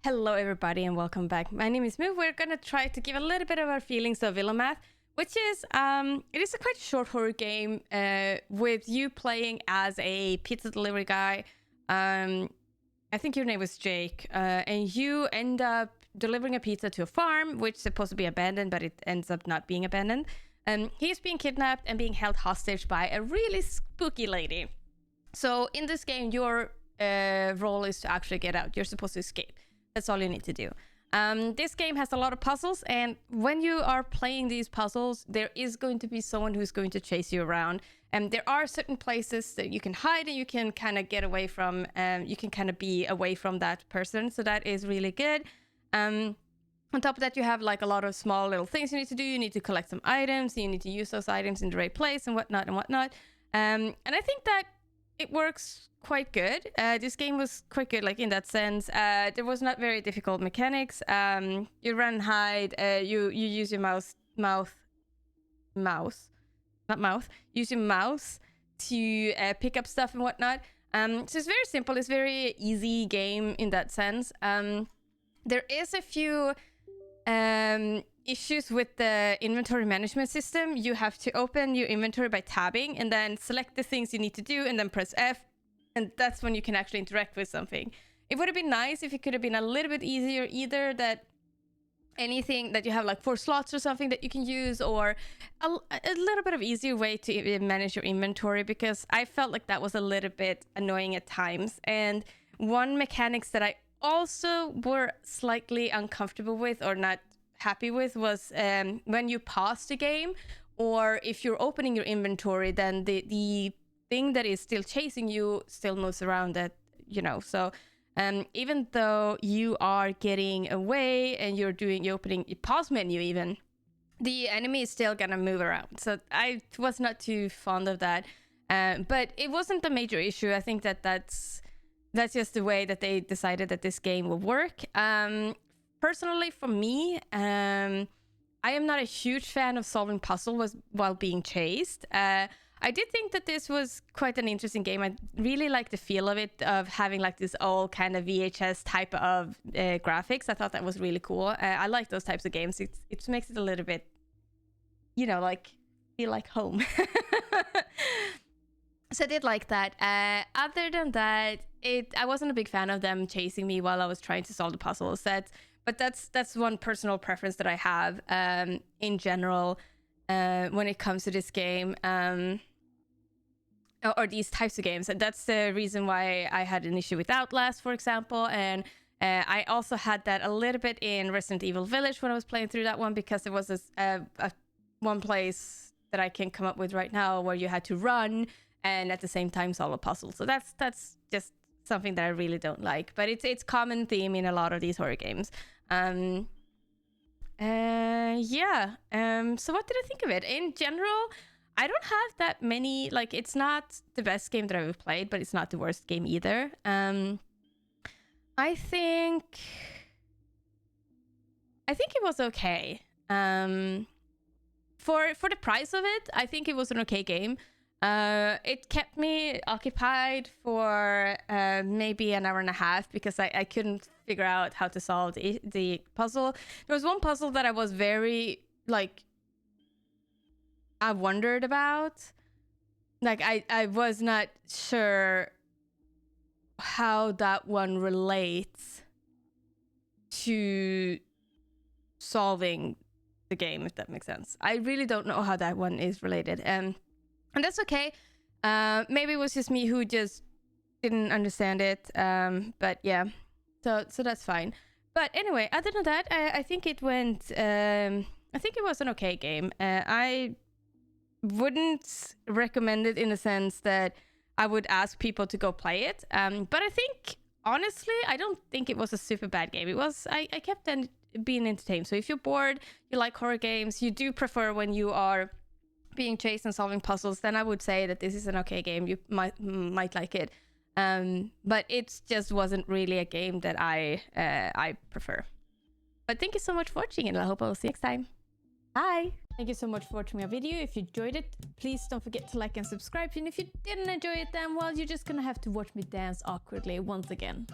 Hello everybody and welcome back. My name is Moo. We're gonna try to give a little bit of our feelings of Vilomah, which is it is a quite short horror game with you playing as a pizza delivery guy. I think your name was Jake, and you end up delivering a pizza to a farm which is supposed to be abandoned, but it ends up not being abandoned. He's being kidnapped and being held hostage by a really spooky lady. So in this game, your role is to actually get out. You're supposed to escape. That's all you need to do. This game has a lot of puzzles, and when you are playing these puzzles, there is going to be someone who's going to chase you around. And there are certain places that you can hide and you can kind of get away from. You can kind of be away from that person. So that is really good. On top of that, you have like a lot of small little things you need to do. You need to collect some items. You need to use those items in the right place and whatnot and whatnot. And I think that it works quite good. This game was quite good, like in that sense. There was not very difficult mechanics. You run and hide. You use your use your mouse to pick up stuff and whatnot. So it's very simple. It's very easy game in that sense. There is a few issues with the inventory management system. You have to open your inventory by tabbing and then select the things you need to do and then press F, and that's when you can actually interact with something. It would have been nice if it could have been a little bit easier, either that anything that you have like 4 slots or something that you can use, or a little bit of easier way to manage your inventory, because I felt like that was a little bit annoying at times. And one mechanics that I also were slightly uncomfortable with or not happy with was when you pause the game, or if you're opening your inventory, then the thing that is still chasing you still moves around that, you know. So even though you are getting away and you're opening your pause menu, even the enemy is still gonna move around. So I was not too fond of that, but it wasn't a major issue. I think that's just the way that they decided that this game will work. Personally, for me, I am not a huge fan of solving puzzles while being chased. I did think that this was quite an interesting game. I really like the feel of it, of having like this old kind of VHS type of graphics. I thought that was really cool. I like those types of games. It makes it a little bit, you know, like feel like home. So I did like that. Other than that, I wasn't a big fan of them chasing me while I was trying to solve the puzzle set. But that's one personal preference that I have in general when it comes to this game, or these types of games. And that's the reason why I had an issue with Outlast, for example. And I also had that a little bit in Resident Evil Village when I was playing through that one, because there was this one place that I can come up with right now where you had to run and at the same time solve a puzzle. So that's just something that I really don't like. But it's common theme in a lot of these horror games. So what did I think of it? In general, I don't have that many, like, it's not the best game that I've ever played, but it's not the worst game either. I think it was okay. For the price of it, I think it was an okay game. It kept me occupied for maybe an hour and a half, because I couldn't figure out how to solve the puzzle. There was one puzzle that I was very, like, I wondered about. Like, I was not sure how that one relates to solving the game, if that makes sense. I really don't know how that one is related. And that's okay. Maybe it was just me who just didn't understand it. But yeah, so that's fine. But anyway, other than that, I think it went. I think it was an okay game. I wouldn't recommend it in the sense that I would ask people to go play it. But I think, honestly, I don't think it was a super bad game. It was. I kept being entertained. So if you're bored, you like horror games, you do prefer when you are being chased and solving puzzles, then I would say that this is an okay game. You might like it, but it just wasn't really a game that I prefer. But thank you so much for watching, and I hope I will see you next time. Bye. Thank you so much for watching my video. If you enjoyed it, please don't forget to like and subscribe. And if you didn't enjoy it, then well, you're just gonna have to watch me dance awkwardly once again.